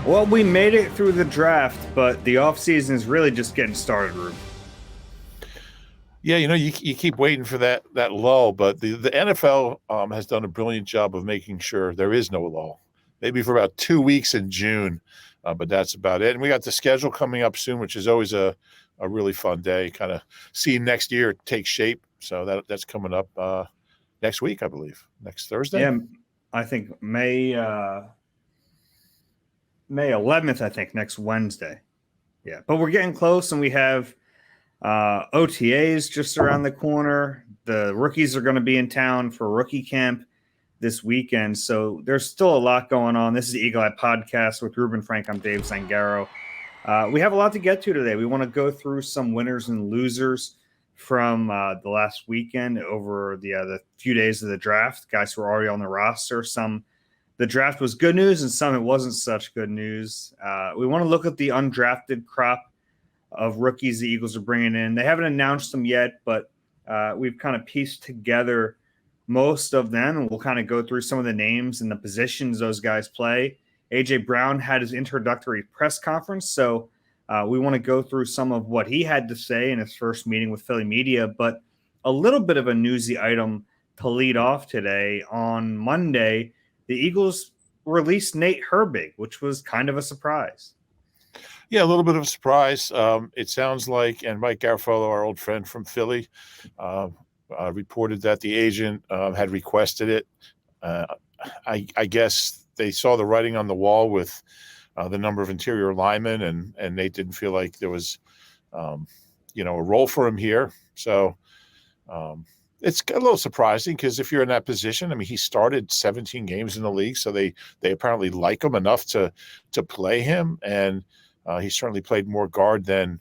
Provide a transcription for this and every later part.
Well, we made it through the draft, but the offseason is really just getting started, Rube. Yeah, you keep waiting for that lull, but the NFL has done a brilliant job of making sure there is no lull. Maybe for about 2 weeks in June, but that's about it. And we got the schedule coming up soon, which is always a really fun day. Kind of seeing next year take shape. So that's coming up next week, I believe, next Thursday. Yeah, I think May 11th, I think, next Wednesday. Yeah, but we're getting close, and we have OTAs just around the corner. The rookies are going to be in town for rookie camp this weekend, so there's still a lot going on. This is the Eagle Eye Podcast with Reuben Frank. I'm Dave Zangaro. We have a lot to get to today. We want to go through some winners and losers from the last weekend over the few days of the draft. Guys who are already on the roster. Some the draft was good news, and some it wasn't such good news. We want to look at the undrafted crop of rookies the Eagles are bringing in. They haven't announced them yet, but we've kind of pieced together most of them, and we'll kind of go through some of the names and the positions those guys play. A.J. Brown had his introductory press conference, so we want to go through some of what he had to say in his first meeting with Philly media, but a little bit of a newsy item to lead off today. On Monday, the Eagles released Nate Herbig, which was kind of a surprise. Yeah, a little bit of a surprise. It sounds like, and Mike Garafolo, our old friend from Philly, reported that the agent had requested it. I guess they saw the writing on the wall with the number of interior linemen, and they didn't feel like there was, a role for him here. So it's a little surprising because if you're in that position, I mean, he started 17 games in the league, so they apparently like him enough to play him, and he certainly played more guard than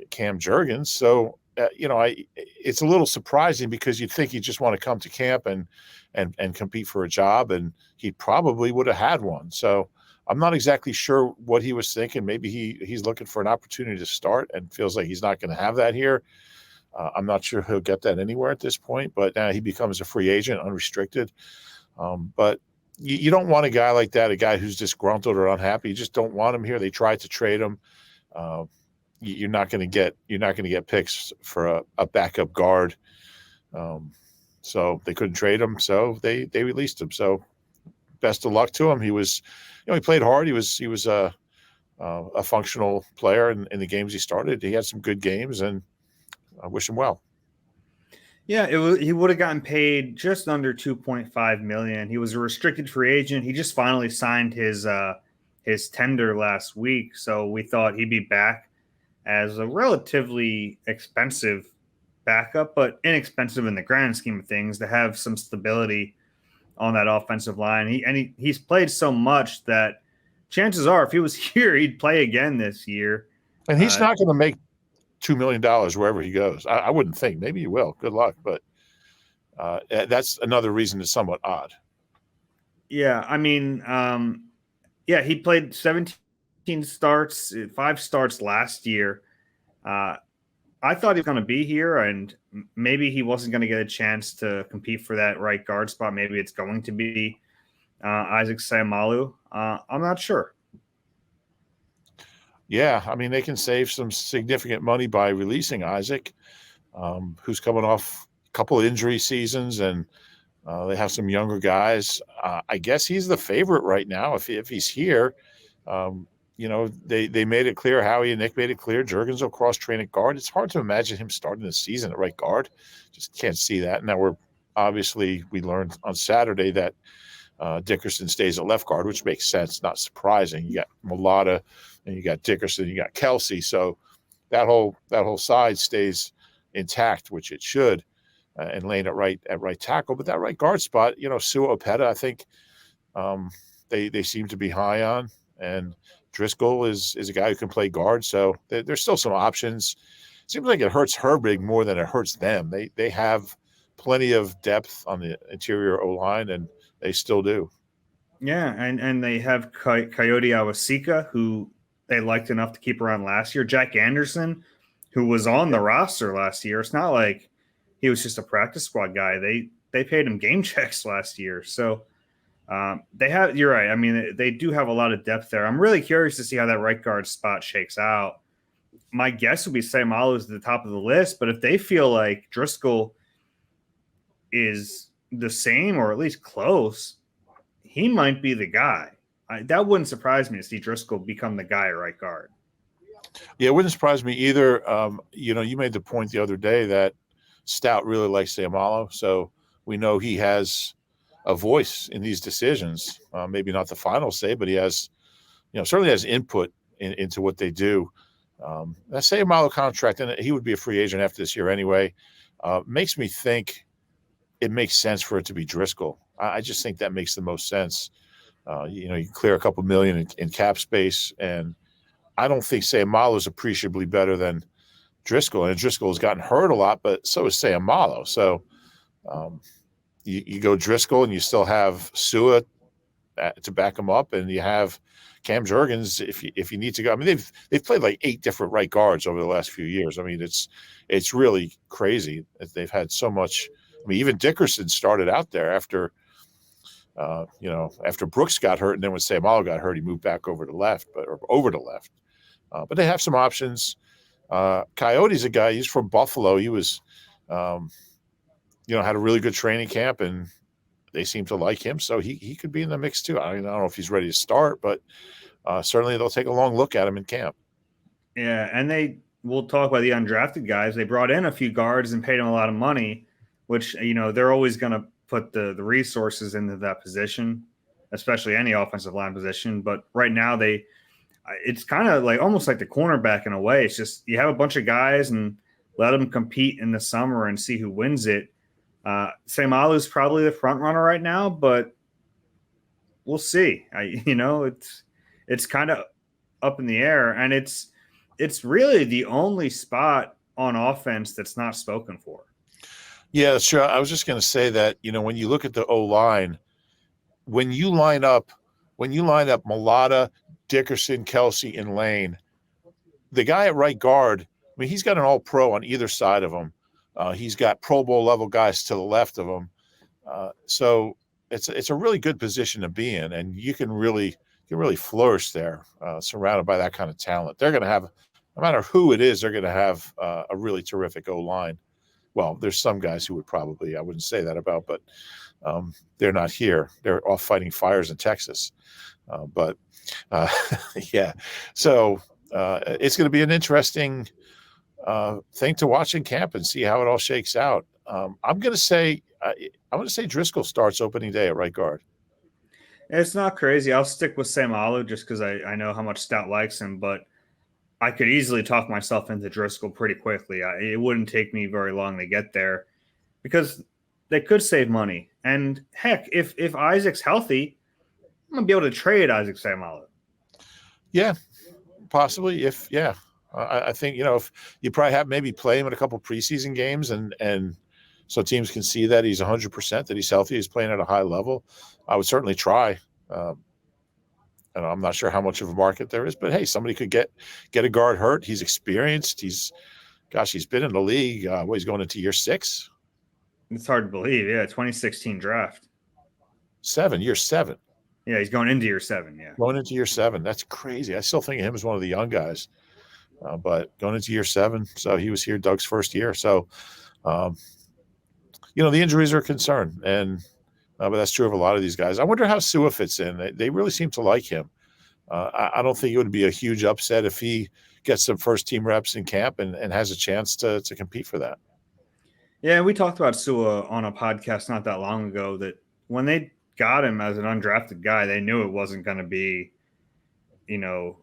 Cam Jurgens. So, it's a little surprising because you'd think he'd just want to come to camp and compete for a job, and he probably would have had one. So I'm not exactly sure what he was thinking. Maybe he's looking for an opportunity to start and feels like he's not going to have that here. I'm not sure he'll get that anywhere at this point, but now he becomes a free agent, unrestricted. But you don't want a guy like that, a guy who's disgruntled or unhappy. You just don't want him here. They tried to trade him. You're not going to get picks for a backup guard. So they couldn't trade him. So they released him. So best of luck to him. He was, he played hard. He was a functional player in the games he started. He had some good games, and I wish him well. Yeah, he would have gotten paid just under $2.5 million. He was a restricted free agent. He just finally signed his tender last week, so we thought he'd be back as a relatively expensive backup, but inexpensive in the grand scheme of things, to have some stability on that offensive line. He's played so much that chances are, if he was here, he'd play again this year. And he's not going to make $2 million wherever he goes. I wouldn't think. Maybe he will. Good luck. But that's another reason it's somewhat odd. Yeah, I mean, he played 17 starts, 5 starts last year. I thought he was going to be here, and maybe he wasn't going to get a chance to compete for that right guard spot. Maybe it's going to be Isaac Seumalo. I'm not sure. Yeah, I mean, they can save some significant money by releasing Isaac, who's coming off a couple of injury seasons, and they have some younger guys. I guess he's the favorite right now if he's here. They made it clear, Howie and Nick made it clear, Jurgens will cross-train at guard. It's hard to imagine him starting the season at right guard. Just can't see that. Now, we learned on Saturday that Dickerson stays at left guard, which makes sense, not surprising. You got Mulata, and you got Dickerson, you got Kelsey, so that whole side stays intact, which it should, and Lane at right tackle. But that right guard spot, Sua Opeta, I think they seem to be high on, and Driscoll is a guy who can play guard, so there's still some options. It seems like it hurts Herbig more than it hurts them. They have plenty of depth on the interior O-line, and they still do. Yeah, and they have Coyote Awasika, who they liked enough to keep around last year. Jack Anderson, who was on the roster last year. It's not like he was just a practice squad guy. They paid him game checks last year. So They have. You're right. I mean, they do have a lot of depth there. I'm really curious to see how that right guard spot shakes out. My guess would be Sayamalu is at the top of the list, but if they feel like Driscoll is the same or at least close, he might be the guy. That wouldn't surprise me to see Driscoll become the guy at right guard. Yeah, it wouldn't surprise me either. You made the point the other day that Stout really likes Sayamalu, so we know he has a voice in these decisions. Maybe not the final say, but he has, certainly has input into what they do. That Sayamalu contract, and he would be a free agent after this year anyway, makes me think it makes sense for it to be Driscoll. I just think that makes the most sense. You can clear a couple million in cap space, and I don't think Sayamalu is appreciably better than Driscoll. And Driscoll has gotten hurt a lot, but so is Sayamalu. So you go Driscoll, and you still have Sua to back him up, and you have Cam Jurgens if you need to go. I mean, they've played like 8 different right guards over the last few years. I mean, it's really crazy that they've had so much. I mean, even Dickerson started out there after Brooks got hurt, and then when Sayamalu got hurt, he moved back over to left. But they have some options. Coyote's a guy. He's from Buffalo. He was, had a really good training camp, and they seem to like him, so he could be in the mix too. I don't know if he's ready to start, but certainly they'll take a long look at him in camp. Yeah, and we'll talk about the undrafted guys. They brought in a few guards and paid them a lot of money, which they're always going to put the resources into that position, especially any offensive line position. But right now it's kind of like almost like the cornerback in a way. It's just you have a bunch of guys and let them compete in the summer and see who wins it. Sayamalu is probably the front runner right now, but we'll see. It's kind of up in the air, and it's really the only spot on offense that's not spoken for. Yeah, that's true. I was just going to say that, when you look at the O-line, when you line up Mulata, Dickerson, Kelsey, and Lane, the guy at right guard, I mean, he's got an all-pro on either side of him. He's got Pro Bowl level guys to the left of him. So it's a really good position to be in, and you can really flourish there, surrounded by that kind of talent. They're going to have, no matter who it is, they're going to have a really terrific O-line. Well, there's some guys who would probably, I wouldn't say that about, but they're not here. They're off fighting fires in Texas. Yeah. So it's going to be an interesting thing to watch in camp and see how it all shakes out. I'm going to say Driscoll starts opening day at right guard. It's not crazy. I'll stick with Sayamalu just because I know how much Stout likes him, but I could easily talk myself into Driscoll pretty quickly. It wouldn't take me very long to get there because they could save money. And heck, if Isaac's healthy, I'm going to be able to trade Isaac Sayamalu. Yeah, possibly. I think, if you probably have maybe play him in a couple preseason games and so teams can see that he's 100%, that he's healthy, he's playing at a high level. I would certainly try. And I'm not sure how much of a market there is, but hey, somebody could get a guard hurt. He's experienced. He's been in the league. He's going into year 6. It's hard to believe. Yeah, 2016 draft. Year 7. Yeah, he's going into year 7. Yeah, going into year 7. That's crazy. I still think of him as one of the young guys, but going into year 7. So he was here Doug's first year. So, the injuries are a concern, and but that's true of a lot of these guys. I wonder how Sua fits in. They really seem to like him. I don't think it would be a huge upset if he gets some first-team reps in camp and has a chance to compete for that. Yeah, we talked about Sua on a podcast not that long ago that when they got him as an undrafted guy, they knew it wasn't going to be,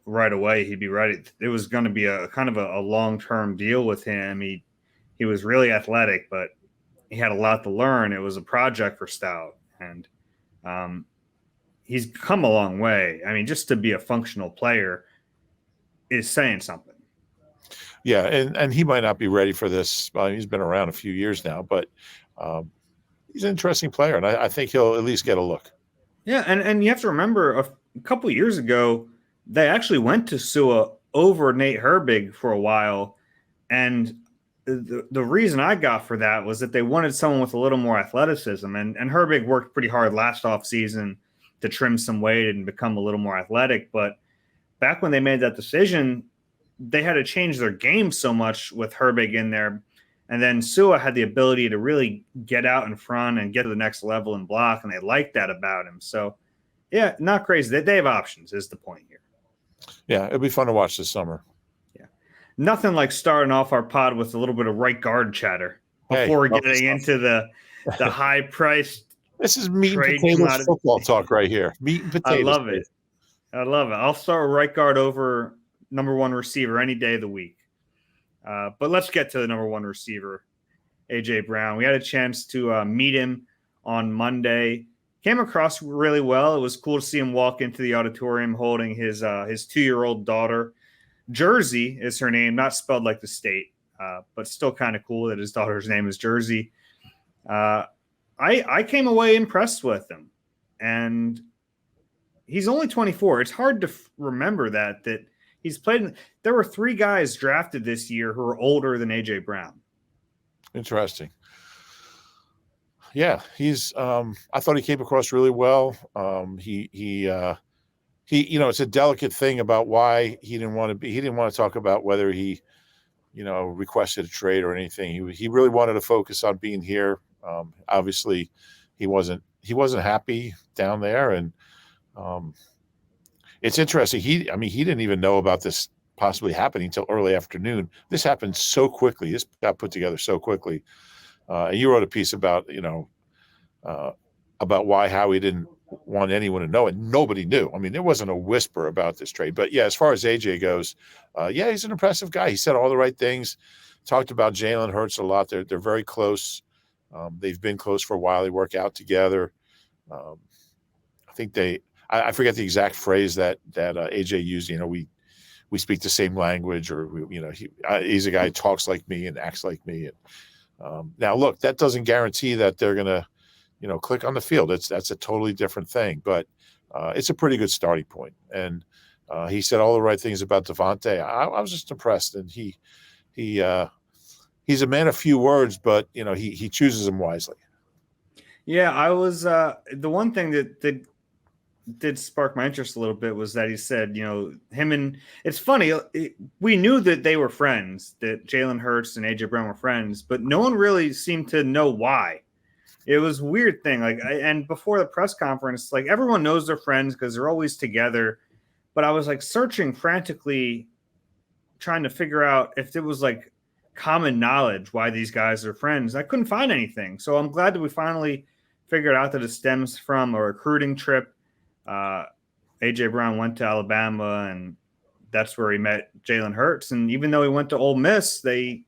right away he'd be ready. It was going to be a kind of a long-term deal with him. He was really athletic, but he had a lot to learn. It was a project for Stout. And he's come a long way. I mean, just to be a functional player is saying something. Yeah, and he might not be ready for this. He's been around a few years now, but he's an interesting player, and I think he'll at least get a look. Yeah, and you have to remember a couple of years ago, they actually went to Sua over Nate Herbig for a while, and the reason I got for that was that they wanted someone with a little more athleticism, and Herbig worked pretty hard last offseason to trim some weight and become a little more athletic. But back when they made that decision, they had to change their game so much with Herbig in there. And then Sua had the ability to really get out in front and get to the next level and block, and they liked that about him. So, yeah, not crazy. They have options is the point here. Yeah, it'll be fun to watch this summer. Yeah. Nothing like starting off our pod with a little bit of right guard chatter before getting into the high-priced This is meat and potatoes football talk right here. Meat and potatoes. I love it. I'll start with right guard over number one receiver any day of the week. But let's get to the number one receiver, A.J. Brown. We had a chance to meet him on Monday. Came across really well. It was cool to see him walk into the auditorium holding his 2-year-old daughter. Jersey is her name, not spelled like the state, but still kind of cool that his daughter's name is Jersey. I came away impressed with him, and he's only 24. It's hard to remember that he's played. There were 3 guys drafted this year who are older than A.J. Brown. Interesting. Yeah, he's. I thought he came across really well. He. It's a delicate thing about why he didn't want to be. He didn't want to talk about whether he, requested a trade or anything. He really wanted to focus on being here. Obviously, he wasn't happy down there, and it's interesting. He didn't even know about this possibly happening until early afternoon. This happened so quickly. This got put together so quickly. And you wrote a piece about why Howie didn't want anyone to know, and nobody knew. I mean, there wasn't a whisper about this trade. But yeah, as far as AJ goes, he's an impressive guy. He said all the right things. Talked about Jalen Hurts a lot. They're very close. They've been close for a while. They work out together. I think I forget the exact phrase that AJ used. We speak the same language, or he's a guy who talks like me and acts like me. And now, look, that doesn't guarantee that they're gonna, click on the field. That's a totally different thing. But it's a pretty good starting point. And he said all the right things about Devontae. I was just impressed, and he's a man of few words, but he chooses them wisely. Yeah, I was the one thing that did spark my interest a little bit was that he said, him and it's funny. We knew that they were friends, that Jalen Hurts and AJ Brown were friends, but no one really seemed to know why. It was a weird thing. And before the press conference, everyone knows they're friends because they're always together. But I was searching frantically, trying to figure out if it was common knowledge why these guys are friends. I couldn't find anything. So I'm glad that we finally figured out that it stems from a recruiting trip. AJ Brown went to Alabama, and that's where he met Jalen Hurts. And even though he went to Ole Miss, they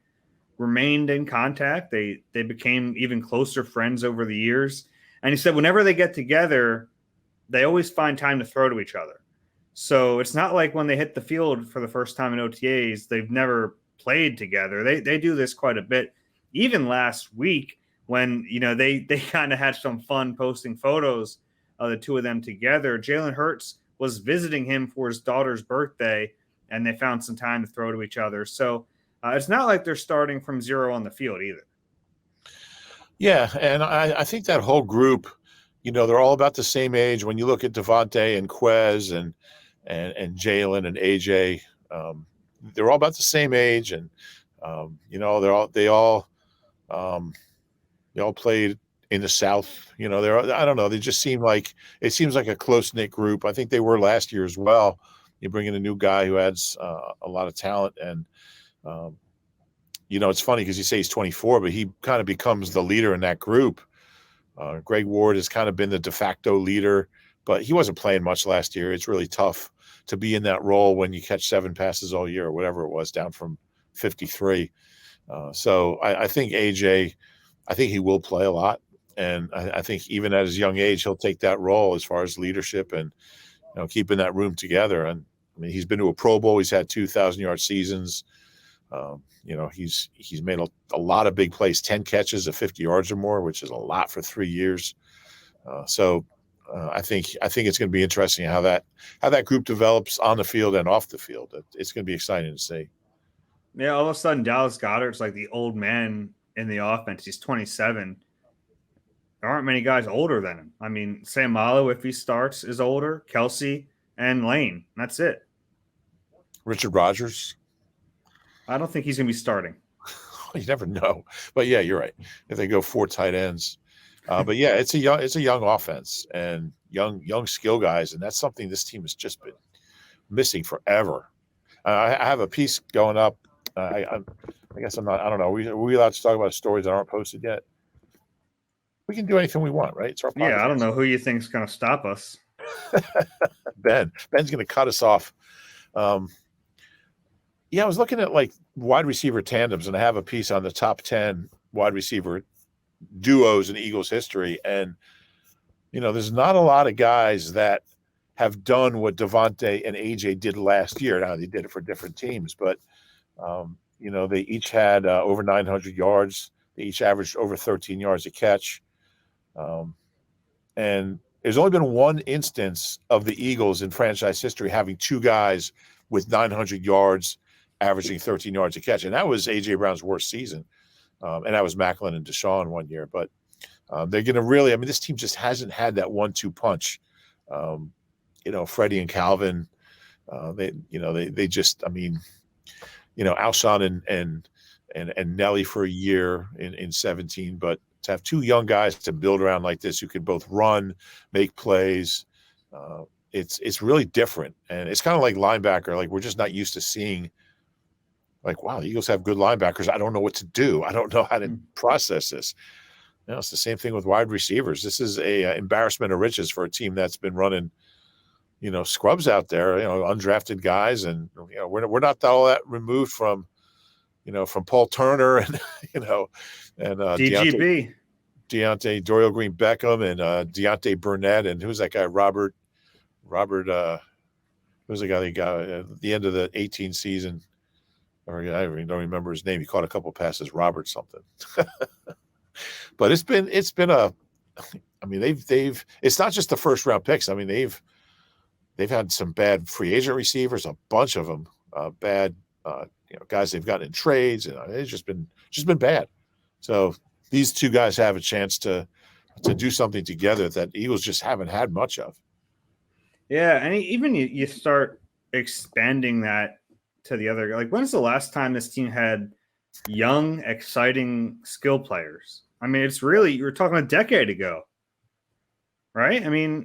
remained in contact. They became even closer friends over the years. And he said whenever they get together, they always find time to throw to each other. So it's not like when they hit the field for the first time in OTAs, they've never played together. They do this quite a bit. Even last week when, they kind of had some fun posting photos of the two of them together. Jalen Hurts was visiting him for his daughter's birthday, and they found some time to throw to each other. So it's not like they're starting from zero on the field either. Yeah, and I think that whole group, they're all about the same age. When you look at Devontae and Quez and Jalen and AJ, they're all about the same age, and they all played in the South. I don't know. They just seem like a close-knit group. I think they were last year as well. You bring in a new guy who adds a lot of talent, and it's funny because you say he's 24, but he kind of becomes the leader in that group. Greg Ward has kind of been the de facto leader, but he wasn't playing much last year. It's really tough to be in that role when you catch 7 passes all year or whatever it was, down from 53. So I think AJ, I think he will play a lot. And I think even at his young age, he'll take that role as far as leadership and keeping that room together. And he's been to a Pro Bowl. He's had 2,000-yard seasons. He's made a lot of big plays, 10 catches of 50 yards or more, which is a lot for 3 years. I think it's going to be interesting how that group develops on the field and off the field. It's going to be exciting to see. Yeah, all of a sudden Dallas Goedert's like the old man in the offense. He's 27. there aren't many guys older than him. I mean, Sam Malo, if he starts, is older. Kelsey and Lane. That's it. Richard Rodgers. I don't think he's going to be starting. You never know, but yeah, you're right. If they go 4 tight ends, but yeah, it's a young offense and young skill guys, and that's something this team has just been missing forever. I have a piece going up. I guess I'm not. I don't know. Are we allowed to talk about stories that aren't posted yet? We can do anything we want, right? It's our podcast. Yeah, I don't know who you think's going to stop us. Ben's going to cut us off. Yeah, I was looking at like wide receiver tandems, and I have a piece on the top 10 wide receiver duos in Eagles history. And, there's not a lot of guys that have done what Devontae and AJ did last year. Now, they did it for different teams, but, they each had over 900 yards. They each averaged over 13 yards a catch. And there's only been one instance of the Eagles in franchise history having 2 guys with 900 yards averaging 13 yards a catch. And that was A.J. Brown's worst season. And that was Macklin and Deshaun one year. But they're going to really – this team just hasn't had that 1-2 punch. Freddie and Calvin, they just – Alshon and Nelly for a year in 17. But to have 2 young guys to build around like this who can both run, make plays, it's really different. And it's kind of like linebacker. Like, we're just not used to seeing – like, wow, the Eagles have good linebackers. I don't know what to do. I don't know how to process this. It's the same thing with wide receivers. This is a embarrassment of riches for a team that's been running, scrubs out there, undrafted guys. And, we're not all that removed from, from Paul Turner and, and DGB. Deontay Dorial Green Beckham and Deontay Burnett. And who's that guy? Robert, who's the guy that got at the end of the 18 season? Or I don't remember his name. He caught a couple passes, Robert something. But it's been they've it's not just the first round picks. They've had some bad free agent receivers, a bunch of them, bad guys they've gotten in trades, and it's just been bad. So these 2 guys have a chance to do something together that Eagles just haven't had much of. Yeah, and even you start expanding that to the other, like, when's the last time this team had young, exciting skill players? It's really, you're talking a decade ago, right?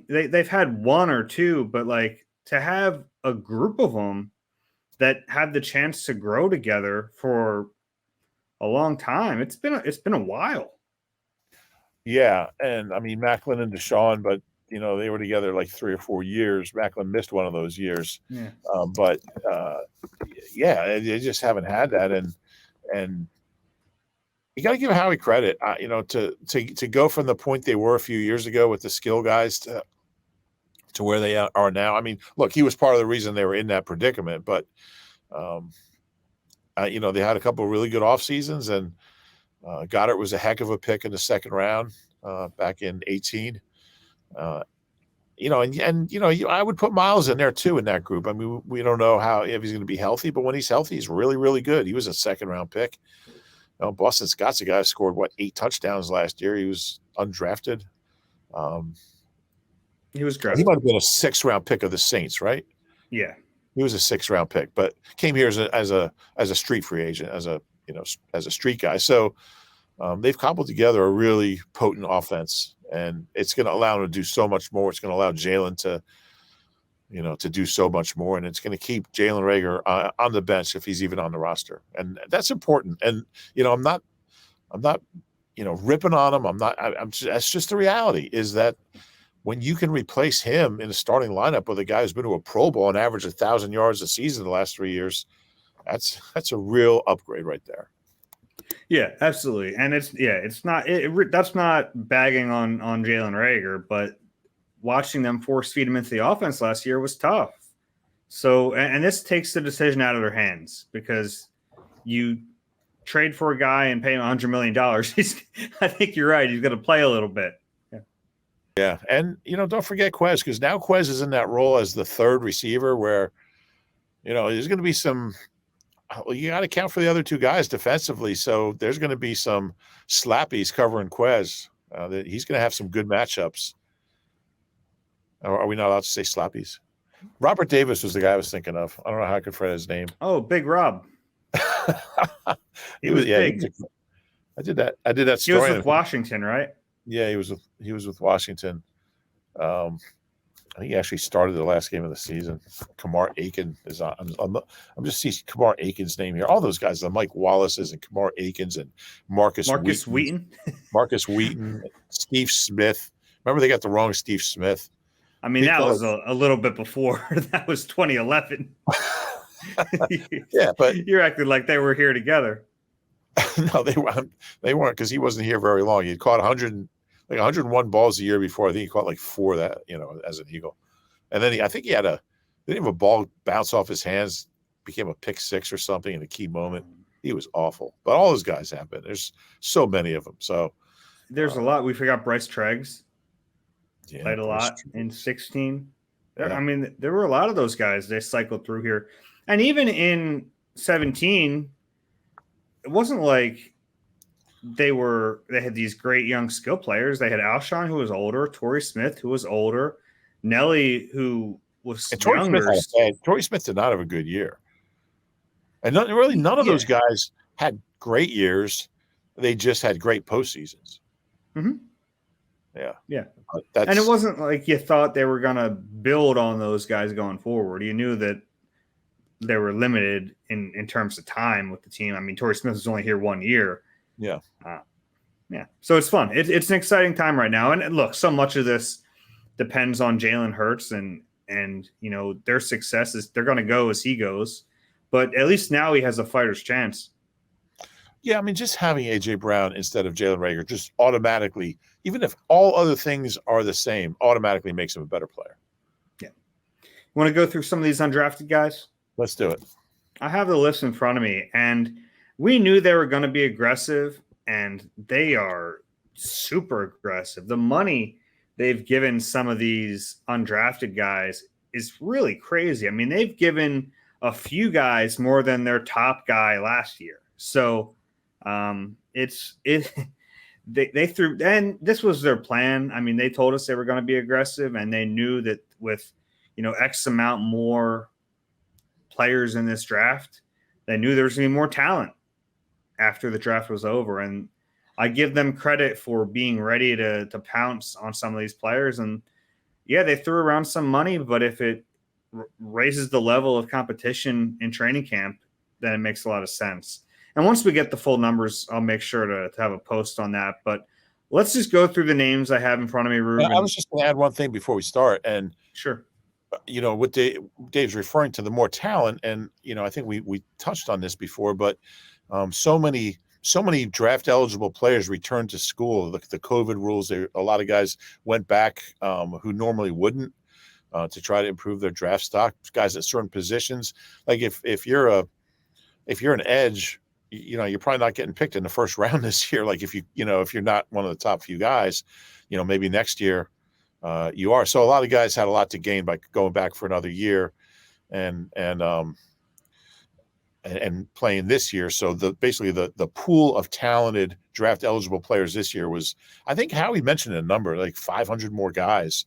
They've had 1 or 2, but like to have a group of them that had the chance to grow together for a long time, it's been a while. Yeah, and Macklin and Deshaun, but they were together like 3 or 4 years. Macklin missed one of those years. Yeah. They just haven't had that. And you got to give Howie credit, to go from the point they were a few years ago with the skill guys to where they are now. Look, he was part of the reason they were in that predicament, but, they had a couple of really good off seasons, and Goddard was a heck of a pick in the second round back in 18. I would put Miles in there too in that group. We don't know if he's going to be healthy, but when he's healthy, he's really, really good. He was a second round pick. Boston Scott's a guy who scored 8 touchdowns last year. He was undrafted. He was drafted. He might have been a 6th round pick of the Saints, right? Yeah, he was a 6th round pick, but came here as a street free agent, as a street guy. So they've cobbled together a really potent offense. And it's going to allow him to do so much more. It's going to allow Jalen to do so much more. And it's going to keep Jalen Reagor on the bench if he's even on the roster. And that's important. And, I'm not ripping on him. That's just the reality, is that when you can replace him in a starting lineup with a guy who's been to a Pro Bowl and averaged 1,000 yards a season the last 3 years, that's a real upgrade right there. Yeah, absolutely. And that's not bagging on Jalen Reagor, but watching them force feed him into the offense last year was tough. So, and this takes the decision out of their hands, because you trade for a guy and pay him $100 million. I think you're right. He's going to play a little bit. Yeah. And, don't forget Quez, because now Quez is in that role as the 3rd receiver where, there's going to be some – you got to count for the other 2 guys defensively. So there's going to be some slappies covering Quez. He's going to have some good matchups. Are we not allowed to say sloppies? Robert Davis was the guy I was thinking of. I don't know how I could forget his name. Oh, Big Rob. He was big. I did that He was story. with Washington, right? Yeah, he was with Washington. I think he actually started the last game of the season. Kamar Aiken is on. I'm just seeing Kamar Aiken's name here. All those guys, the Mike Wallaces and Kamar Aikens and Marcus Wheaton. Marcus Wheaton, Steve Smith. Remember they got the wrong Steve Smith. I mean, that was a little bit before. That was 2011. Yeah, but you're acting like they were here together. No, they weren't, because he wasn't here very long. He caught 101 balls a year before. I think he caught like 4 that, as an Eagle. And then I think he didn't have a ball bounce off his hands, became a pick 6 or something in a key moment. He was awful. But all those guys have been. There's so many of them. So there's a lot. We forgot Bryce Treggs. Yeah, played a lot in 16. Yeah. I mean, there were a lot of those guys. They cycled through here. And even in 17, it wasn't like they had these great young skill players. They had Alshon, who was older, Torrey Smith, who was older, Nelly, who was younger. Torrey Smith did not have a good year. And none of those guys had great years. They just had great postseasons. Mm-hmm. Yeah. And it wasn't like you thought they were going to build on those guys going forward. You knew that they were limited in terms of time with the team. I mean, Torrey Smith was only here 1 year. Yeah. So it's fun. It's an exciting time right now. And look, so much of this depends on Jalen Hurts and their success is they're going to go as he goes. But at least now he has a fighter's chance. Yeah, I mean, just having A.J. Brown instead of Jalen Reagor just automatically, even if all other things are the same, automatically makes him a better player. Yeah. You want to go through some of these undrafted guys? Let's do it. I have the list in front of me, and we knew they were going to be aggressive, and they are super aggressive. The money they've given some of these undrafted guys is really crazy. I mean, they've given a few guys more than their top guy last year. So they threw, and this was their plan. I mean, they told us they were going to be aggressive, and they knew that with, X amount more players in this draft, they knew there was going to be more talent after the draft was over. And I give them credit for being ready to pounce on some of these players. And yeah, they threw around some money, but if it raises the level of competition in training camp, then it makes a lot of sense. And once we get the full numbers, I'll make sure to have a post on that. But let's just go through the names I have in front of me, Reuben. I was just going to add one thing before we start. And sure. What Dave's referring to, the more talent, and I think we touched on this before, but so many draft eligible players returned to school. The COVID rules, a lot of guys went back who normally wouldn't to try to improve their draft stock. Guys at certain positions, like if you're an edge, you're probably not getting picked in the first round this year. Like if you're not one of the top few guys, maybe next year. You are. So a lot of guys had a lot to gain by going back for another year and playing this year. So basically the pool of talented draft eligible players this year was, I think Howie mentioned a number, like 500 more guys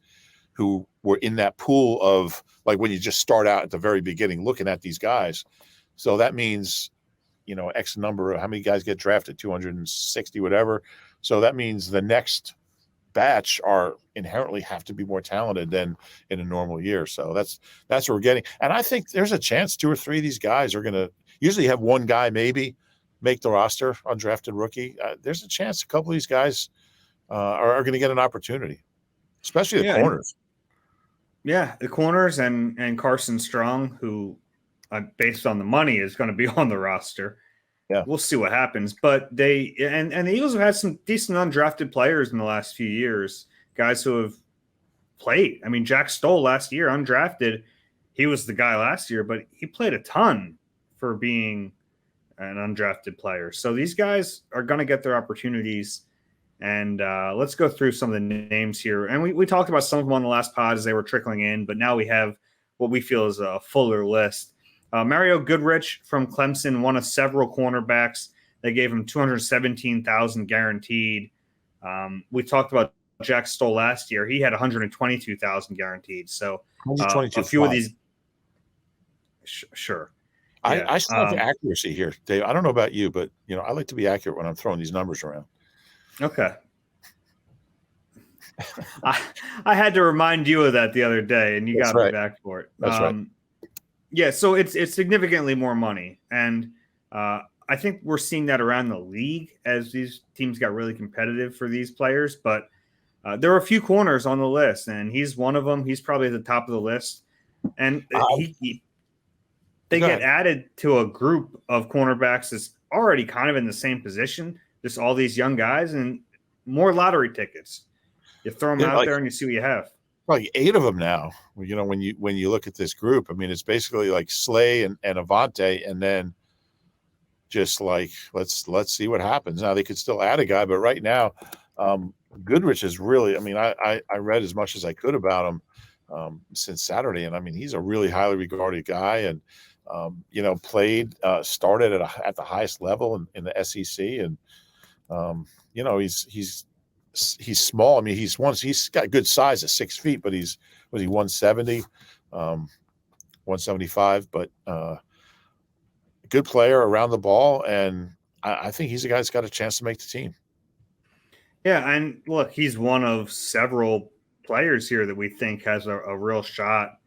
who were in that pool of, like, when you just start out at the very beginning looking at these guys. So that means, X number of how many guys get drafted, 260, whatever. So that means the next batch are inherently have to be more talented than in a normal year. So that's what we're getting. And I think there's a chance 2 or 3 of these guys are going to usually have one guy maybe make the roster, undrafted rookie. There's a chance a couple of these guys are going to get an opportunity, especially the corners. Yeah, the corners and Carson Strong, who based on the money is going to be on the roster. Yeah, we'll see what happens. But they and the Eagles have had some decent undrafted players in the last few years, guys who have played. I mean, Jack Stoll last year, undrafted, he was the guy last year, but he played a ton for being an undrafted player. So these guys are going to get their opportunities. And let's go through some of the names here. And we talked about some of them on the last pod as they were trickling in, but now we have what we feel is a fuller list. Mario Goodrich from Clemson, one of several cornerbacks. They gave him $217,000 guaranteed. We talked about Jack Stoll last year. He had 122,000 guaranteed. So 122 a few of these, sure. Yeah. I still have accuracy here, Dave. I don't know about you, but I like to be accurate when I'm throwing these numbers around. Okay. I had to remind you of that the other day, and you got me back for it. That's right. Yeah, so it's significantly more money, and I think we're seeing that around the league as these teams got really competitive for these players. But there are a few corners on the list, and he's one of them. He's probably at the top of the list, and they get added to a group of cornerbacks that's already kind of in the same position. Just all these young guys and more lottery tickets. You throw them out there and you see what you have. Like 8 of them now. When you look at this group, I mean, it's basically like Slay and Avante, and then just like let's see what happens. Now they could still add a guy, but right now, Goodrich is really. I mean, I read as much as I could about him since Saturday, and I mean, he's a really highly regarded guy, and started at the highest level in the SEC, and he's small. I mean, he's got good size at 6 feet, but was he 170, 175, but good player around the ball, and I think he's a guy that's got a chance to make the team. Yeah, and look, he's one of several players here that we think has a real shot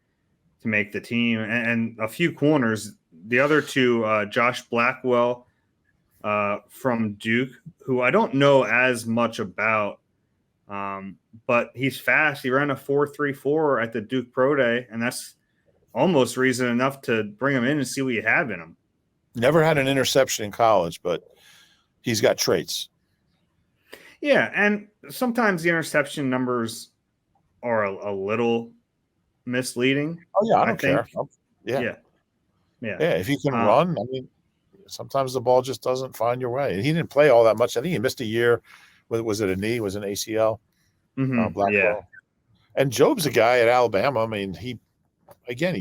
to make the team, and a few corners. The other two, Josh Blackwell from Duke, who I don't know as much about, but he's fast. He ran a 4.34 at the Duke Pro Day, and that's almost reason enough to bring him in and see what you have in him. Never had an interception in college, but he's got traits. Yeah, and sometimes the interception numbers are a little misleading. Oh yeah, I don't care. Yeah. If you can run, I mean, sometimes the ball just doesn't find your way. And he didn't play all that much. I think he missed a year. Was it a knee? Was it an ACL? Yeah. And Job's a guy at Alabama. I mean, he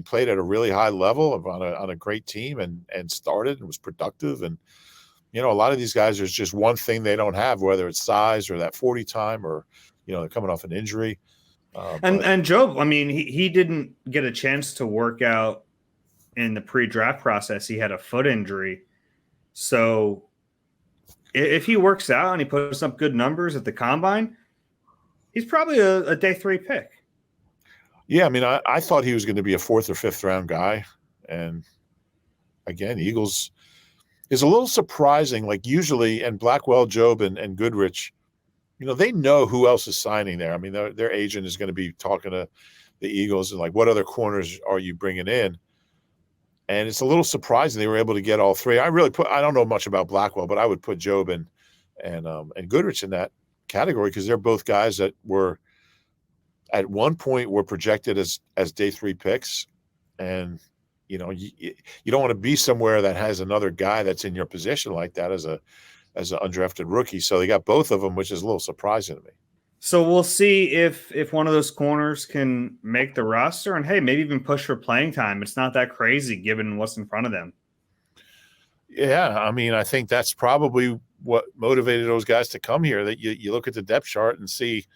played at a really high level on a great team and started and was productive. And a lot of these guys, there's just one thing they don't have, whether it's size or that 40 time or they're coming off an injury. And Job, I mean, he didn't get a chance to work out in the pre-draft process. He had a foot injury. So if he works out and he puts up good numbers at the combine, he's probably a day 3 pick. Yeah, I mean, I thought he was going to be a 4th or 5th round guy. And again, Eagles is a little surprising. Like usually, and Blackwell, Job, and Goodrich, they know who else is signing there. I mean, their agent is going to be talking to the Eagles and like, what other corners are you bringing in? And it's a little surprising they were able to get all 3. I don't know much about Blackwell, but I would put Job and Goodrich in that category because they're both guys that were at one point were projected as day 3 picks. And, you don't want to be somewhere that has another guy that's in your position like that as an undrafted rookie. So they got both of them, which is a little surprising to me. So we'll see if one of those corners can make the roster and, hey, maybe even push for playing time. It's not that crazy given what's in front of them. Yeah, I mean, I think that's probably what motivated those guys to come here, that you look at the depth chart and see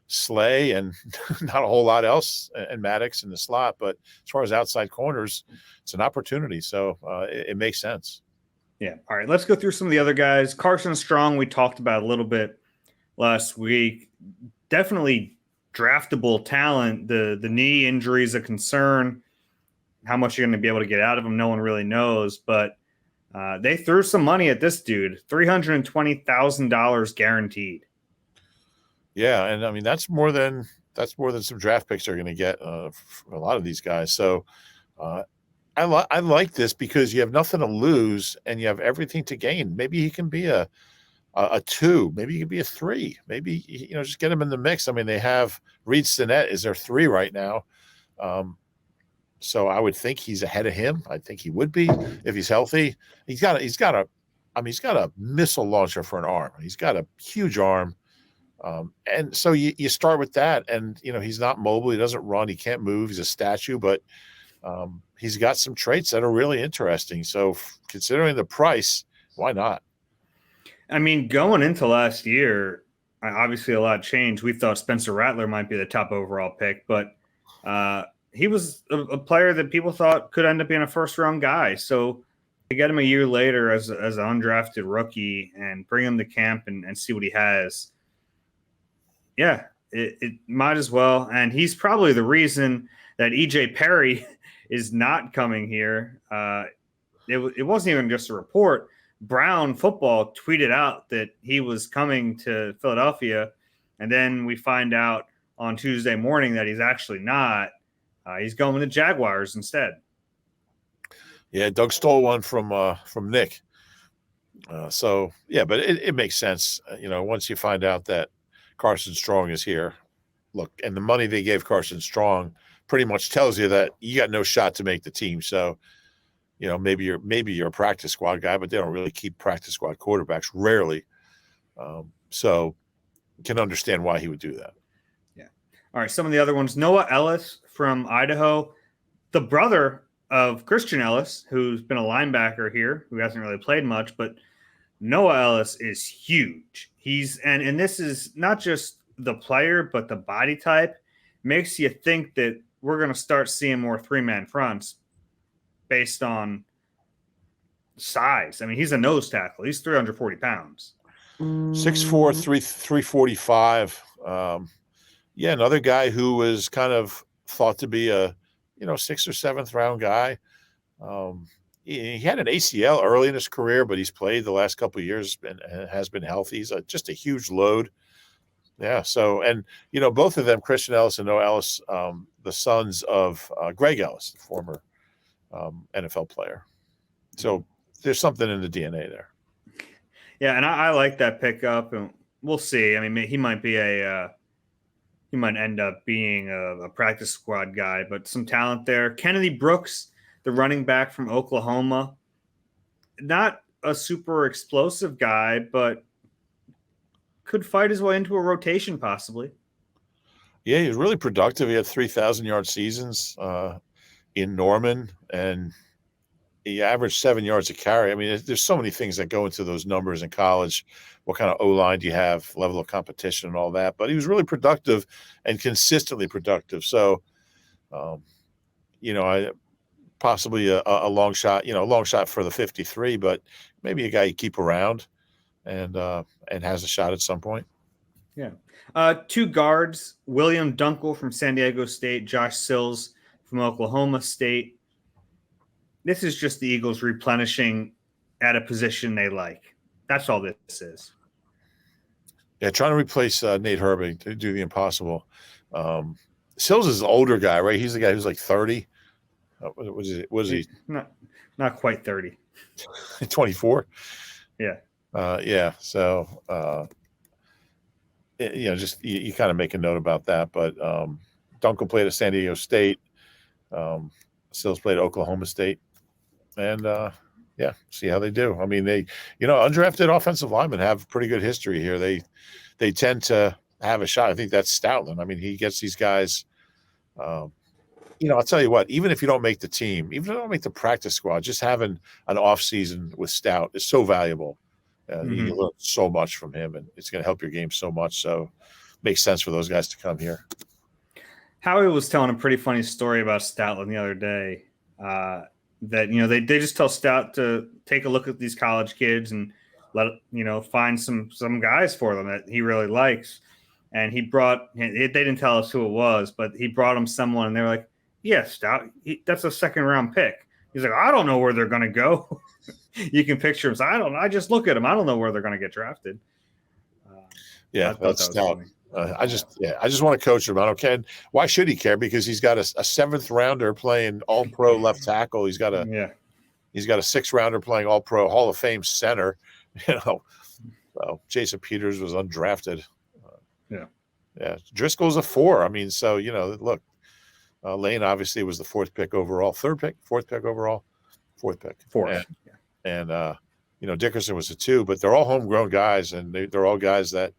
Slay and not a whole lot else, and Maddox in the slot. But as far as outside corners, it's an opportunity. So it makes sense. Yeah. All right, let's go through some of the other guys. Carson Strong, we talked about a little bit last week. Definitely draftable talent. The knee injury is a concern. How much you're going to be able to get out of him, no one really knows. But they threw some money at this dude, $320,000 guaranteed. Yeah, and I mean that's more than some draft picks are going to get for a lot of these guys. So I like this because you have nothing to lose and you have everything to gain. Maybe he can be a 2, maybe he could be a 3, maybe just get him in the mix. I mean, they have Reed Sinnett is their 3 right now, so I would think he's ahead of him. I think he would be if he's healthy. He's got a missile launcher for an arm. He's got a huge arm, and so you start with that. And he's not mobile. He doesn't run. He can't move. He's a statue, but he's got some traits that are really interesting. So considering the price, why not? I mean, going into last year, obviously a lot changed. We thought Spencer Rattler might be the top overall pick, but he was a player that people thought could end up being a first-round guy. So to get him a year later as an undrafted rookie and bring him to camp and see what he has, yeah, it might as well. And he's probably the reason that EJ Perry is not coming here. It wasn't even just a report. Brown Football tweeted out that he was coming to Philadelphia, and then we find out on Tuesday morning that he's actually not. He's going to Jaguars instead. Yeah, Doug stole one from Nick. So yeah, but it makes sense. Once you find out that Carson Strong is here, look, and the money they gave Carson Strong pretty much tells you that you got no shot to make the team. So, maybe you're a practice squad guy, but they don't really keep practice squad quarterbacks, rarely. So you can understand why he would do that. Yeah. All right. Some of the other ones, Noah Ellis from Idaho, the brother of Christian Ellis, who's been a linebacker here, who hasn't really played much, but Noah Ellis is huge. And this is not just the player, but the body type makes you think that we're going to start seeing more 3-man fronts based on size. I mean, he's a nose tackle. He's 340 pounds. 6'4", 345. Yeah, another guy who was kind of thought to be a 6th or 7th round guy. He had an ACL early in his career, but he's played the last couple of years and has been healthy. He's just a huge load. Yeah. So, and both of them, Christian Ellis and Noah Ellis, the sons of Greg Ellis, the former NFL player. So there's something in the DNA there. Yeah, and I like that pickup, and we'll see. I mean, he might end up being a practice squad guy, but some talent there. Kennedy Brooks, the running back from Oklahoma, not a super explosive guy, but could fight his way into a rotation possibly. Yeah, he was really productive. He had 3,000-yard seasons in Norman, and he averaged 7 yards a carry. I mean, there's so many things that go into those numbers in college. What kind of O-line do you have, level of competition and all that. But he was really productive and consistently productive. So, possibly a long shot, a long shot for the 53, but maybe a guy you keep around and has a shot at some point. Yeah. 2 guards, William Dunkel from San Diego State, Josh Sills from Oklahoma State. This is just the Eagles replenishing at a position they like. That's all this is. Yeah, trying to replace Nate Herbig to do the impossible. Sills is an older guy, right? He's the guy who's like 30. Was he? Not quite 30. 24? Yeah. Yeah. So, just you kind of make a note about that. But Dunkel played at San Diego State. Sills played at Oklahoma State. And, see how they do. I mean, they, undrafted offensive linemen have pretty good history here. They tend to have a shot. I think that's Stoutland. I mean, he gets these guys, I'll tell you what, even if you don't make the team, even if you don't make the practice squad, just having an off season with Stout is so valuable. You learn so much from him, and it's going to help your game so much. So it makes sense for those guys to come here. Howie was telling a pretty funny story about Stoutland the other day. That they just tell Stout to take a look at these college kids and find some guys for them that he really likes. And they didn't tell us who it was, but he brought him someone, and they were like, "Yeah, Stout, that's a 2nd round pick." He's like, "I don't know where they're gonna go." You can picture him. So I just look at him. I don't know where they're gonna get drafted. That's Stout. I just want to coach him. I don't care. Why should he care? Because he's got a 7th rounder playing all pro left tackle. He's got a 6th rounder playing all pro Hall of Fame center. So Jason Peters was undrafted. Driscoll's a 4. I mean, so look, Lane obviously was the 4th pick overall, 4th pick overall. And Dickerson was a 2, but they're all homegrown guys, and they're all guys that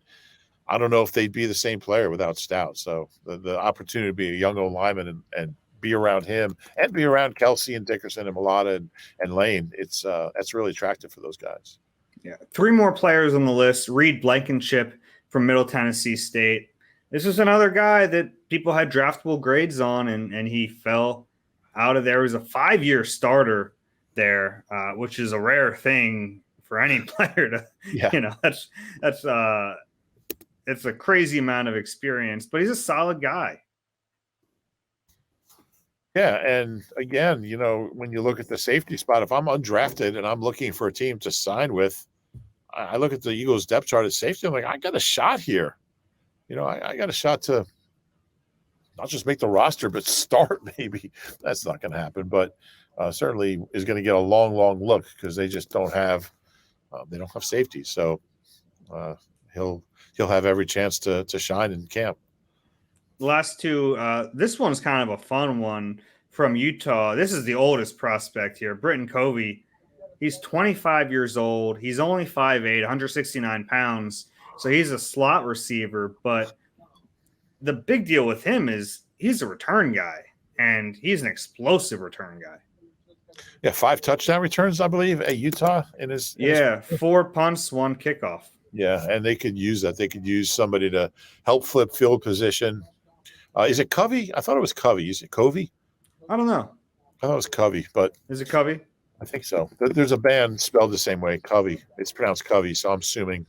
I don't know if they'd be the same player without Stout. So the opportunity to be a young old lineman and be around him and be around Kelsey and Dickerson and Mulata and Lane, that's really attractive for those guys. Yeah. 3 more players on the list. Reed Blankenship from Middle Tennessee State. This was another guy that people had draftable grades on, and he fell out of there. He was a 5-year starter there, which is a rare thing for any player to, Yeah. that's it's a crazy amount of experience, but he's a solid guy. Yeah, and again, when you look at the safety spot, if I'm undrafted and I'm looking for a team to sign with, I look at the Eagles depth chart at safety. I'm like, I got a shot here. I got a shot to not just make the roster, but start maybe. That's not going to happen, but certainly is going to get a long, long look because they just don't have safety. So he'll have every chance to shine in camp. The last two, this one's kind of a fun one from Utah. This is the oldest prospect here, Britton Covey. He's 25 years old. He's only 5'8", 169 pounds. So he's a slot receiver. But the big deal with him is he's a return guy, and he's an explosive return guy. Yeah, 5 touchdown returns, I believe, at Utah. 4 punts, 1 kickoff. Yeah, and they could use that. They could use somebody to help flip field position. Is it Covey? I thought it was Covey. Is it Covey? I don't know. I thought it was Covey, but is it Covey? I think so. There's a band spelled the same way, Covey. It's pronounced Covey, so I'm assuming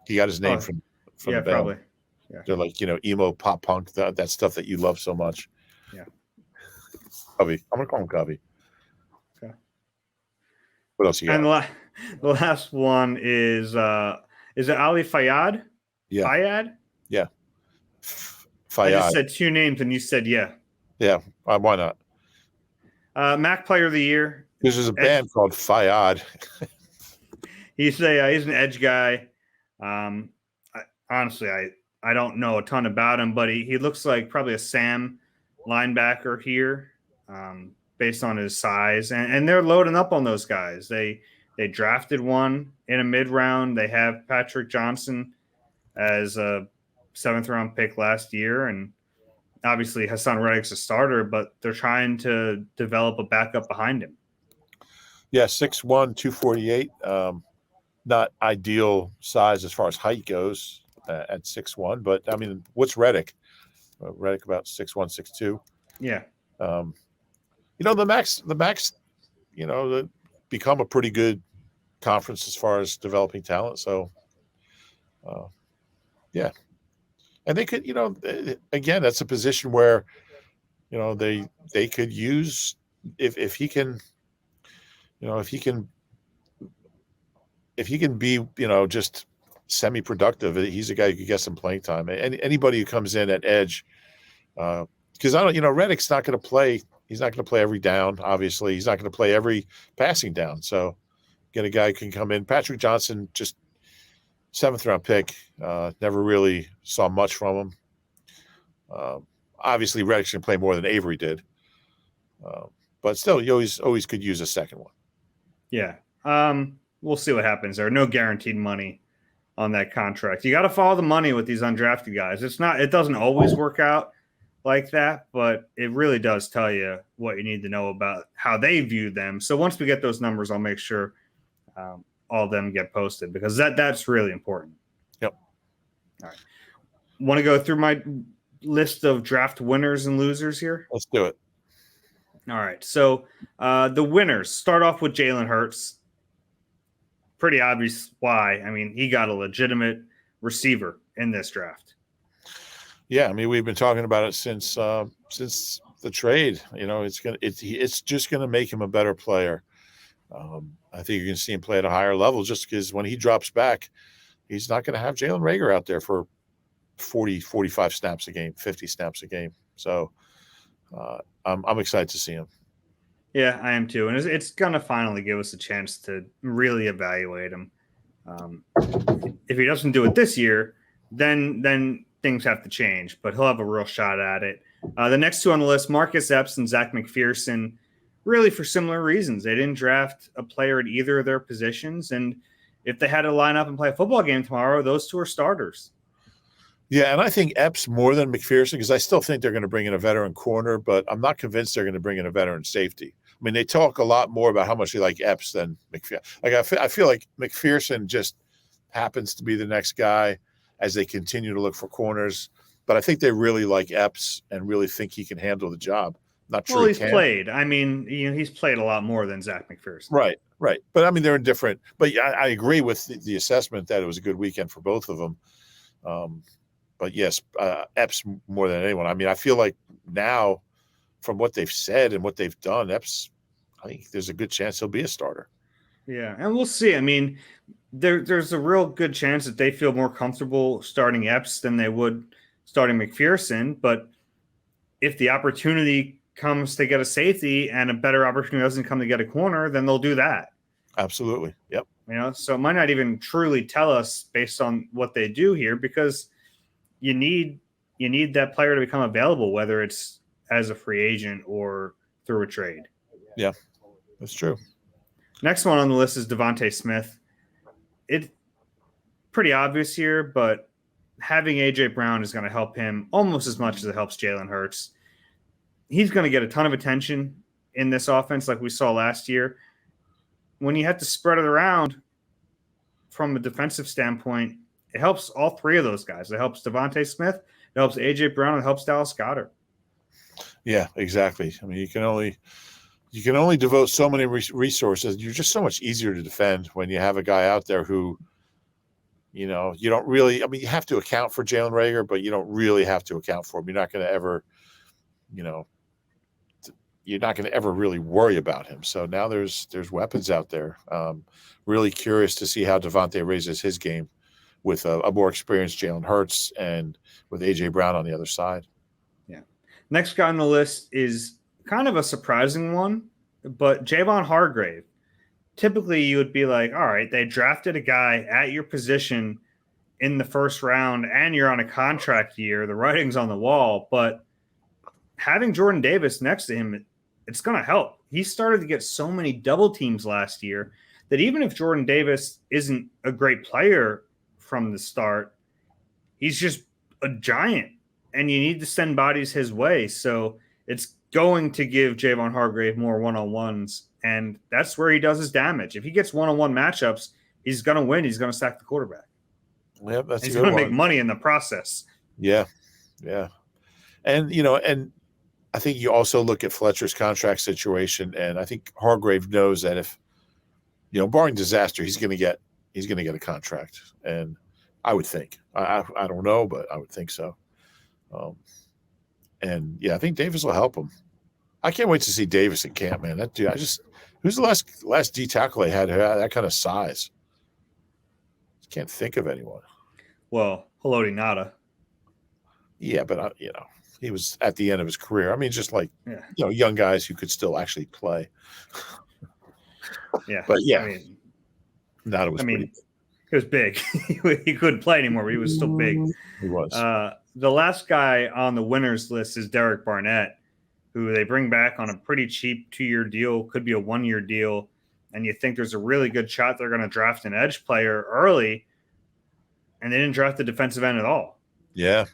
he got his name from the band. Probably. Yeah. They're like, emo, pop punk, that stuff that you love so much. Yeah. Covey. I'm going to call him Covey. Okay. What else you got? And the last one is it Ali Fayyad? Yeah. Fayyad? Yeah. I just said 2 names and you said yeah. Yeah. Why not? MAC Player of the Year. There's a band called Fayyad. He's an edge guy. Honestly, I don't know a ton about him, but he looks like probably a Sam linebacker here, based on his size. And they're loading up on those guys. They drafted one in a mid-round. They have Patrick Johnson as a 7th-round pick last year, and obviously Hassan Reddick's a starter, but they're trying to develop a backup behind him. Yeah, 6'1", 248. Not ideal size as far as height goes at 6'1", but I mean, what's Reddick? Reddick about 6'1", 6'2". Yeah. The Macs, become a pretty good conference as far as developing talent. So, yeah. And they could, again, that's a position where, they could use if he can, if he can be, just semi-productive, he's a guy who could get some playing time. And anybody who comes in at edge, because Reddick's not going to play. He's not going to play every down. Obviously, he's not going to play every passing down. So, get a guy who can come in. Patrick Johnson, just 7th-round pick. Never really saw much from him. Obviously, Reddick's going to play more than Avery did. But still, you always could use a second one. Yeah. We'll see what happens. There are no guaranteed money on that contract. You got to follow the money with these undrafted guys. It doesn't always work out like that, but it really does tell you what you need to know about how they view them. So once we get those numbers, I'll make sure all of them get posted, because that's really important. Yep. All right. Want to go through my list of draft winners and losers here? Let's do it. All right. So the winners start off with Jalen Hurts. Pretty obvious why. I mean, he got a legitimate receiver in this draft. Yeah, I mean, we've been talking about it since the trade. It's just gonna make him a better player. I think you're gonna see him play at a higher level, just because when he drops back, he's not gonna have Jalen Reagor out there for 40, 45 snaps a game, 50 snaps a game. So I'm excited to see him. Yeah, I am too. And it's going to finally give us a chance to really evaluate him. If he doesn't do it this year, then things have to change, but he'll have a real shot at it. The next two on the list, Marcus Epps and Zach McPherson, really for similar reasons. They didn't draft a player at either of their positions. And if they had to line up and play a football game tomorrow, those two are starters. Yeah, and I think Epps more than McPherson, because I still think they're going to bring in a veteran corner, but I'm not convinced they're going to bring in a veteran safety. I mean, they talk a lot more about how much they like Epps than McPherson. Like I feel like McPherson just happens to be the next guy, as they continue to look for corners. But I think they really like Epps and really think he can handle the job. Not sure Well, he he's can. played. I mean, he's played a lot more than Zach McPherson. Right. But I mean, they're indifferent. But yeah, I agree with the assessment that it was a good weekend for both of them. But yes, Epps more than anyone. I mean, I feel like now, from what they've said and what they've done, Epps, I think there's a good chance he'll be a starter. Yeah, and we'll see. I mean, there's a real good chance that they feel more comfortable starting Epps than they would starting McPherson. But if the opportunity comes to get a safety and a better opportunity doesn't come to get a corner, then they'll do that. Absolutely. Yep. So it might not even truly tell us based on what they do here, because you need that player to become available, whether it's as a free agent or through a trade. Yeah, that's true. Next one on the list is Devontae Smith. It's pretty obvious here, but having A.J. Brown is going to help him almost as much as it helps Jalen Hurts. He's going to get a ton of attention in this offense like we saw last year. When you have to spread it around from a defensive standpoint, it helps all three of those guys. It helps Devontae Smith, it helps A.J. Brown, it helps Dallas Goedert. Yeah, exactly. I mean, you can only devote so many resources. You're just so much easier to defend when you have a guy out there who, you don't really. I mean, you have to account for Jalen Reagor, but you don't really have to account for him. You're not going to ever, you're not going to ever really worry about him. So now there's weapons out there. Really curious to see how Devontae raises his game with a more experienced Jalen Hurts and with A.J. Brown on the other side. Yeah. Next guy on the list is kind of a surprising one, but Javon Hargrave. Typically, you would be like, all right, they drafted a guy at your position in the first round and you're on a contract year. The writing's on the wall, but having Jordan Davis next to him, it's going to help. He started to get so many double teams last year that even if Jordan Davis isn't a great player from the start, he's just a giant and you need to send bodies his way. So it's going to give Javon Hargrave more one-on-ones, and that's where he does his damage. If he gets one-on-one matchups, he's going to win. He's going to sack the quarterback. Yeah, that's he's going to make money in the process. Yeah. And, and I think you also look at Fletcher's contract situation, and I think Hargrave knows that if, barring disaster, he's going to get a contract. And I would think, I don't know, but I would think so. And yeah, I think Davis will help him. I can't wait to see Davis in camp, man. That dude, who's the last D tackle they had who had that kind of size? Can't think of anyone. Well, Haloti Ngata. Yeah, but he was at the end of his career. I mean, just like young guys who could still actually play. Yeah, but yeah, I mean, Ngata was. He was big. He couldn't play anymore, but he was still big. He was. The last guy on the winners list is Derek Barnett, who they bring back on a pretty cheap 2-year deal, could be a 1-year deal. And you think there's a really good shot they're going to draft an edge player early, and they didn't draft the defensive end at all. Yeah.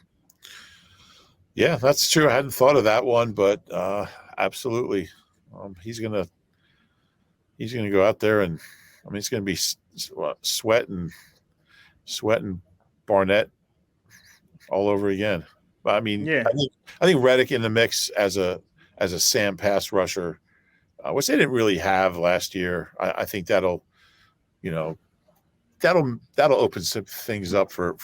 Yeah, that's true. I hadn't thought of that one, but absolutely. He's going to go out there and, it's going to be sweating Barnett all over again. But I think Reddick in the mix as a Sam pass rusher, which they didn't really have last year. I think that'll open some things up for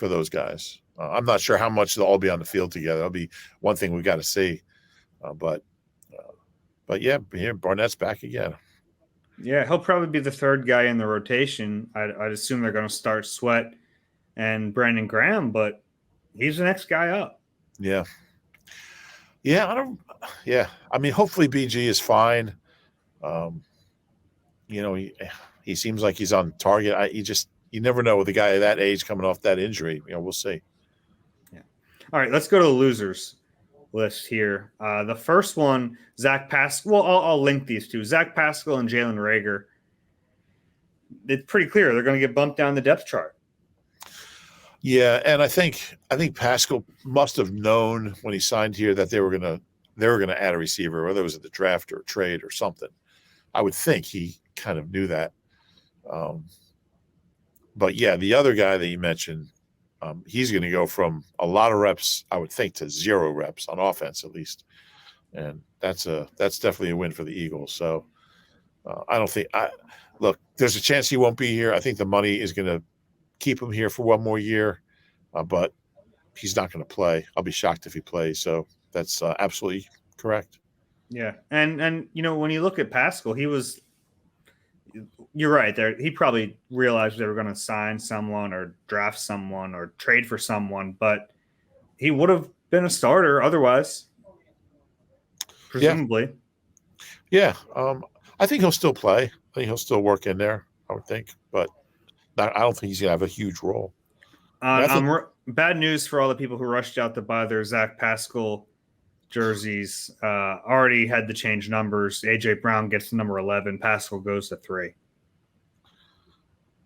those guys. I'm not sure how much they'll all be on the field together. That'll be one thing we got to see. But yeah, Barnett's back again. Yeah, he'll probably be the third guy in the rotation. I'd assume they're going to start Sweat and Brandon Graham, but he's the next guy up. Yeah. I mean, hopefully BG is fine. He seems like he's on target. You never know with a guy that age coming off that injury. We'll see. Yeah. All right, let's go to the losers list here. The first one, Zach Pascal. Well, I'll link these two. Zach Pascal and Jalen Reagor. It's pretty clear they're going to get bumped down the depth chart. Yeah, and I think Pascal must have known when he signed here that they were going to add a receiver, whether it was at the draft or trade or something. I would think he kind of knew that. But yeah, the other guy that you mentioned, He's going to go from a lot of reps, I would think, to 0 reps on offense at least, and that's definitely a win for the Eagles. So I don't think look, there's a chance he won't be here. I think the money is going to keep him here for one more year, but he's not going to play. I'll be shocked if he plays. So that's absolutely correct. Yeah, and when you look at Pascal, you're right there. He probably realized they were going to sign someone or draft someone or trade for someone, but he would have been a starter otherwise, presumably. Yeah. I think he'll still play. I think he'll still work in there, I would think, but I don't think he's going to have a huge role. Bad news for all the people who rushed out to buy their Zach Pascal jerseys. Already had to change numbers. AJ Brown gets to number 11. Pascal goes to 3.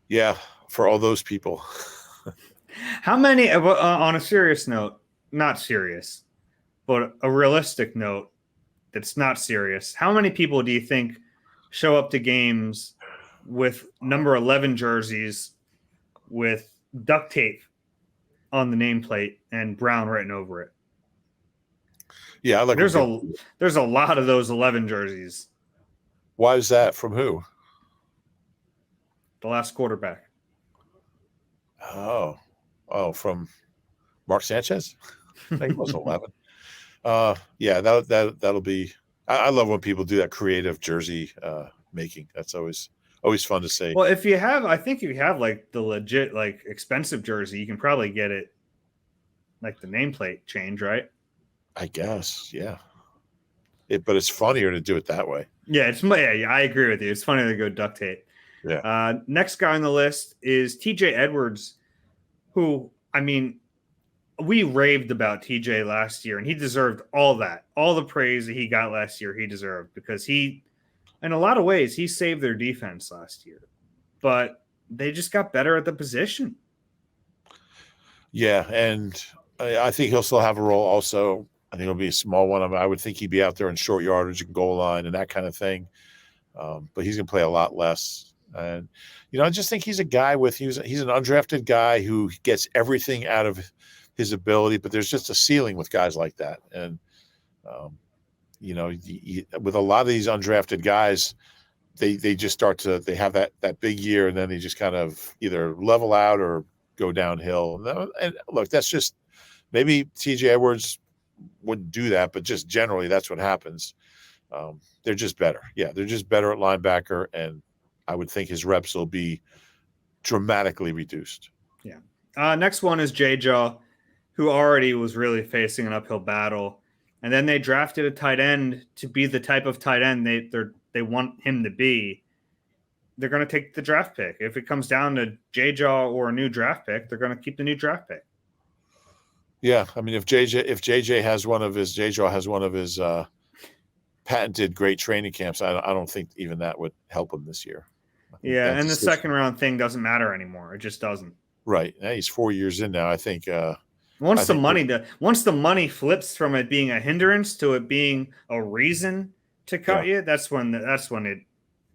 Yeah, for all those people. How many, on a serious note, not serious, but a realistic note that's not serious, how many people do you think show up to games with number 11 jerseys with duct tape on the nameplate and Brown written over it? Yeah, there's a lot of those 11 jerseys. Why is that? From who? The last quarterback. Oh, from Mark Sanchez. I think it was 11. Yeah, that'll be. I love when people do that creative jersey making. That's always fun to see. Well, I think if you have like the legit like expensive jersey, you can probably get it like the nameplate change, right? I guess, yeah. But it's funnier to do it that way. Yeah, I agree with you. It's funny to go duct tape. Yeah. Next guy on the list is TJ Edwards, who, I mean, we raved about TJ last year, and he deserved all the praise that he got last year. He deserved, because in a lot of ways, he saved their defense last year, but they just got better at the position. Yeah, and I think he'll still have a role. Also, I think it'll be a small one. I would think he'd be out there in short yardage and goal line and that kind of thing. But he's going to play a lot less. And, I just think he's a guy he's an undrafted guy who gets everything out of his ability, but there's just a ceiling with guys like that. And, with a lot of these undrafted guys, they just they have that big year, and then they just kind of either level out or go downhill. And look, that's just, maybe TJ Edwards wouldn't do that, but just generally that's what happens. They're just better. Yeah, they're just better at linebacker, and I would think his reps will be dramatically reduced. Yeah. Next one is J-Jaw, who already was really facing an uphill battle. And then they drafted a tight end to be the type of tight end they want him to be. They're going to take the draft pick. If it comes down to J-Jaw or a new draft pick, they're going to keep the new draft pick. Yeah, I mean, if J-Jaw has one of his patented great training camps, I don't think even that would help him this year. Yeah, and the second round thing doesn't matter anymore. It just doesn't. Right. Now he's 4 years in now. I think once the money flips from it being a hindrance to it being a reason to cut you, that's when it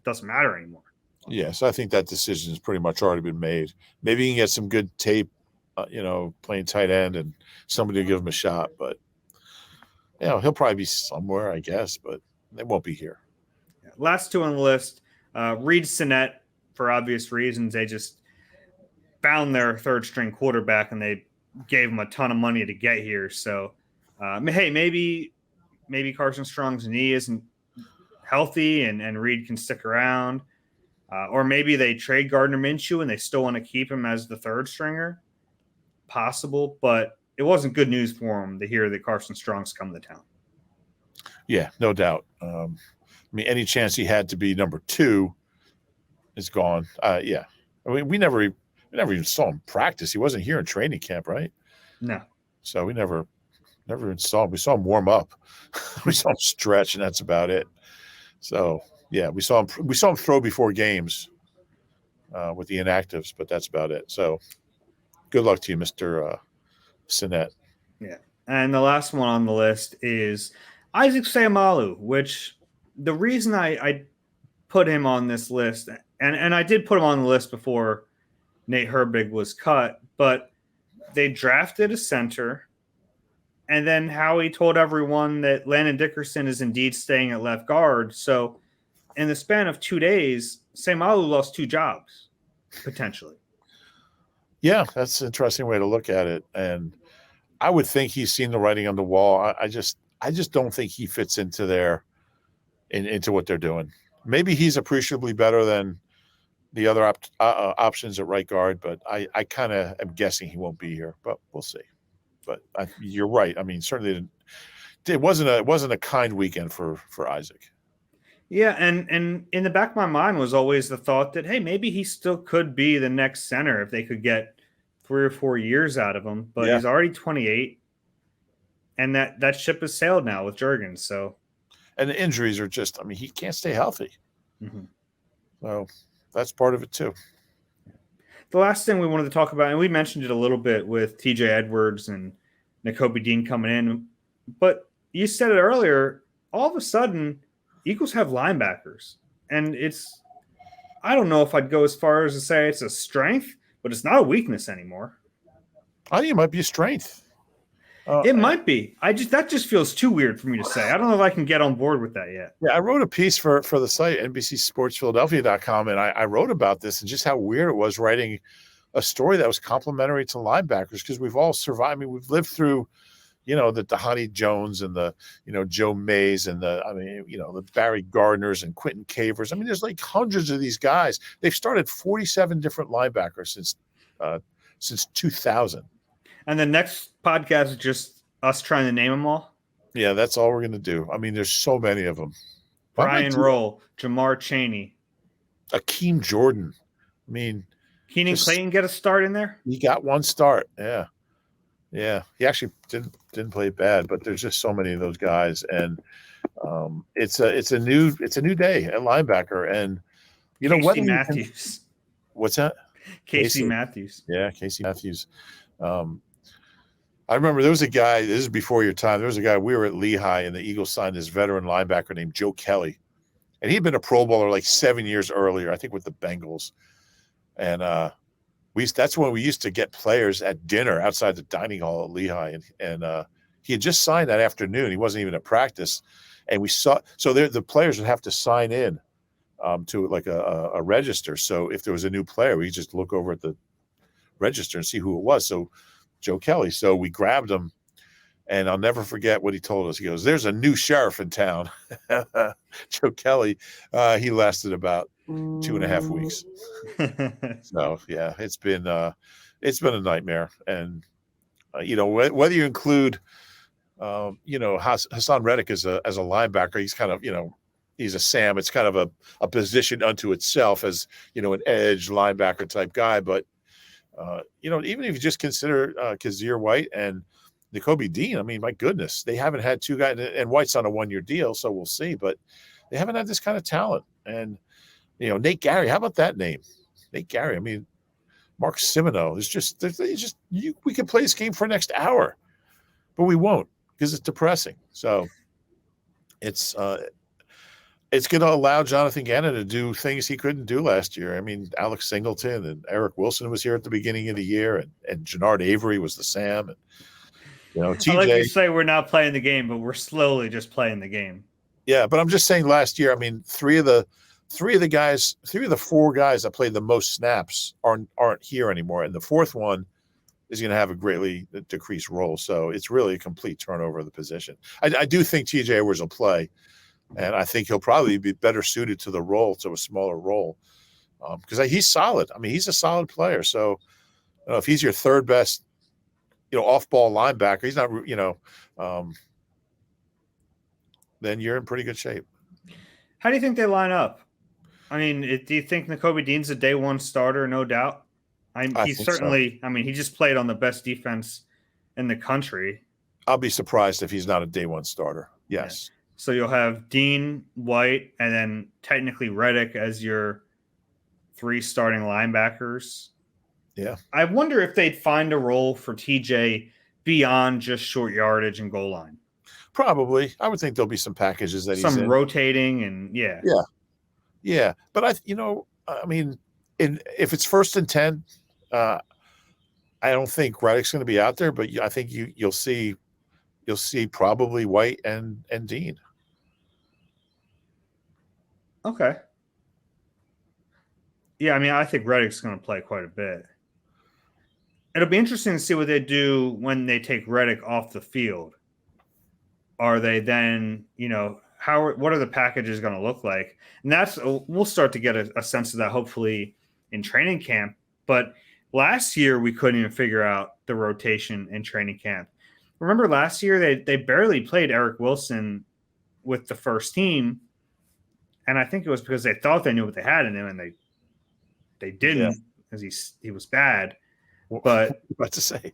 doesn't matter anymore. Yeah, so I think that decision has pretty much already been made. Maybe you can get some good tape, playing tight end, and somebody will give him a shot. But he'll probably be somewhere, I guess, but they won't be here. Yeah. Last two on the list, Reed Sinnett, for obvious reasons. They just found their third string quarterback, and they gave him a ton of money to get here. So, hey, maybe Carson Strong's knee isn't healthy, and Reed can stick around. Or maybe they trade Gardner Minshew and they still want to keep him as the third stringer. Possible, but it wasn't good news for him to hear that Carson Strong's come to town. Yeah, no doubt. I mean, any chance he had to be number 2 is gone. Yeah. I mean, we never even saw him practice. He wasn't here in training camp, right? No. So we never even saw him. We saw him warm up. We saw him stretch, and that's about it. So, yeah, we saw him throw before games with the inactives, but that's about it. So, good luck to you, Mr. Sinnett. Yeah. And the last one on the list is Isaac Seumalo, which the reason I put him on this list, and I did put him on the list before Nate Herbig was cut, but they drafted a center, and then Howie told everyone that Landon Dickerson is indeed staying at left guard. So in the span of 2 days, Samalu lost 2 jobs, potentially. Yeah, that's an interesting way to look at it. And I would think he's seen the writing on the wall. I just don't think he fits into into what they're doing. Maybe he's appreciably better than the other options at right guard, but I kind of am guessing he won't be here. But we'll see. But you're right. I mean, certainly it wasn't a kind weekend for Isaac. Yeah, and in the back of my mind was always the thought that, hey, maybe he still could be the next center if they could get 3 or 4 years out of him. But he's already 28, and that ship has sailed now with Juergens. So, and the injuries are just, I mean, he can't stay healthy. Mm-hmm. So that's part of it too. The last thing we wanted to talk about, and we mentioned it a little bit with TJ Edwards and Nakobe Dean coming in, but you said it earlier, all of a sudden – Eagles have linebackers, and I don't know if I'd go as far as to say it's a strength, but it's not a weakness anymore. I think it might be a strength. It might be. That just feels too weird for me to say. I don't know if I can get on board with that yet. Yeah, I wrote a piece for the site, NBCSportsPhiladelphia.com, and I wrote about this and just how weird it was writing a story that was complimentary to linebackers, because we've all survived. I mean, we've lived through the Tahani Jones and the, Joe Mays and the Barry Gardners and Quentin Cavers. I mean, there's like hundreds of these guys. They've started 47 different linebackers since 2000. And the next podcast is just us trying to name them all. Yeah, that's all we're going to do. I mean, there's so many of them. Brian Roll, Jamar Chaney, Akeem Jordan. I mean, Keenan Clayton get a start in there? He got one start. Yeah. Yeah, he actually didn't play bad, but there's just so many of those guys, and it's a new day at linebacker, and Casey Matthews. What's that? Casey Matthews. Yeah, Casey Matthews. I remember there was a guy. This is before your time. There was a guy. We were at Lehigh, and the Eagles signed this veteran linebacker named Joe Kelly, and he'd been a Pro Bowler like 7 years earlier, I think, with the Bengals, and that's when we used to get players at dinner outside the dining hall at Lehigh, and he had just signed that afternoon. He wasn't even at practice, and we saw. So the players would have to sign in to like a register. So if there was a new player, we just look over at the register and see who it was. So Joe Kelly. So we grabbed him, and I'll never forget what he told us. He goes, "There's a new sheriff in town." Joe Kelly. He lasted about 2.5 weeks. So yeah, it's been a nightmare. And whether you include Hassan Reddick as a linebacker, he's kind of he's a Sam. It's kind of a position unto itself as an edge linebacker type guy. But even if you just consider Kazir White and Nakobe Dean, I mean, my goodness, they haven't had two guys, and White's on a 1-year deal, so we'll see. But they haven't had this kind of talent. And Nate Gary, how about that name? Nate Gary. I mean, Mark Simino. We could play this game for the next hour, but we won't because it's depressing. So it's going to allow Jonathan Gannon to do things he couldn't do last year. I mean, Alex Singleton and Eric Wilson was here at the beginning of the year, and Jannard Avery was the Sam. And TJ. I like you say we're not playing the game, but we're slowly just playing the game. Yeah, but I'm just saying last year, I mean, three of the 4 guys that played the most snaps aren't here anymore, and the fourth one is going to have a greatly decreased role. So it's really a complete turnover of the position. I do think TJ Edwards will play, and I think he'll probably be better suited to the role, to a smaller role, because he's solid. I mean, he's a solid player. So if he's your third best, off-ball linebacker, he's not, then you're in pretty good shape. How do you think they line up? I mean, do you think Nakobe Dean's a day one starter? No doubt. He's certainly. So. I mean, he just played on the best defense in the country. I'll be surprised if he's not a day one starter. Yes. Yeah. So you'll have Dean, White, and then technically Reddick as your 3 starting linebackers. Yeah. I wonder if they'd find a role for TJ beyond just short yardage and goal line. Probably. I would think there'll be some packages that he's in. Rotating and yeah. Yeah. But I mean, if it's 1st and 10, I don't think Reddick's going to be out there, but I think you'll see probably White and Dean. Okay. Yeah, I mean, I think Reddick's going to play quite a bit. It'll be interesting to see what they do when they take Reddick off the field. Are they then, what are the packages going to look like? And we'll start to get a sense of that hopefully in training camp. But last year we couldn't even figure out the rotation in training camp. Remember last year they barely played Eric Wilson with the first team, and I think it was because they thought they knew what they had in him, and they didn't because he was bad. But what to say?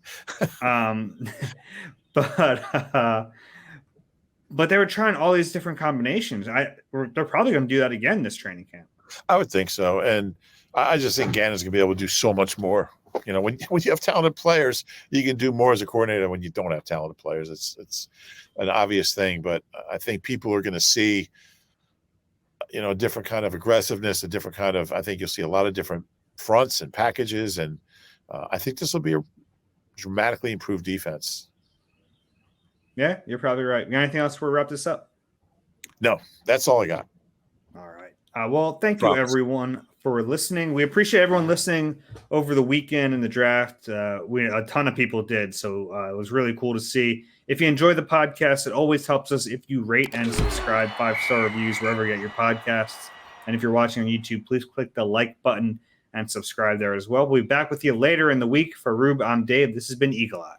But they were trying all these different combinations. They're probably going to do that again this training camp. I would think so, and I just think Gannon's going to be able to do so much more. When you have talented players, you can do more as a coordinator. When you don't have talented players, it's an obvious thing. But I think people are going to see, a different kind of aggressiveness, a different kind of. I think you'll see a lot of different fronts and packages, and I think this will be a dramatically improved defense. Yeah, you're probably right. You got anything else before we wrap this up? No, that's all I got. All right. Well, thank you, everyone, for listening. We appreciate everyone listening over the weekend in the draft. A ton of people did, so it was really cool to see. If you enjoy the podcast, it always helps us if you rate and subscribe, 5-star reviews wherever you get your podcasts. And if you're watching on YouTube, please click the like button and subscribe there as well. We'll be back with you later in the week. For Rube, I'm Dave. This has been Eagle Eye.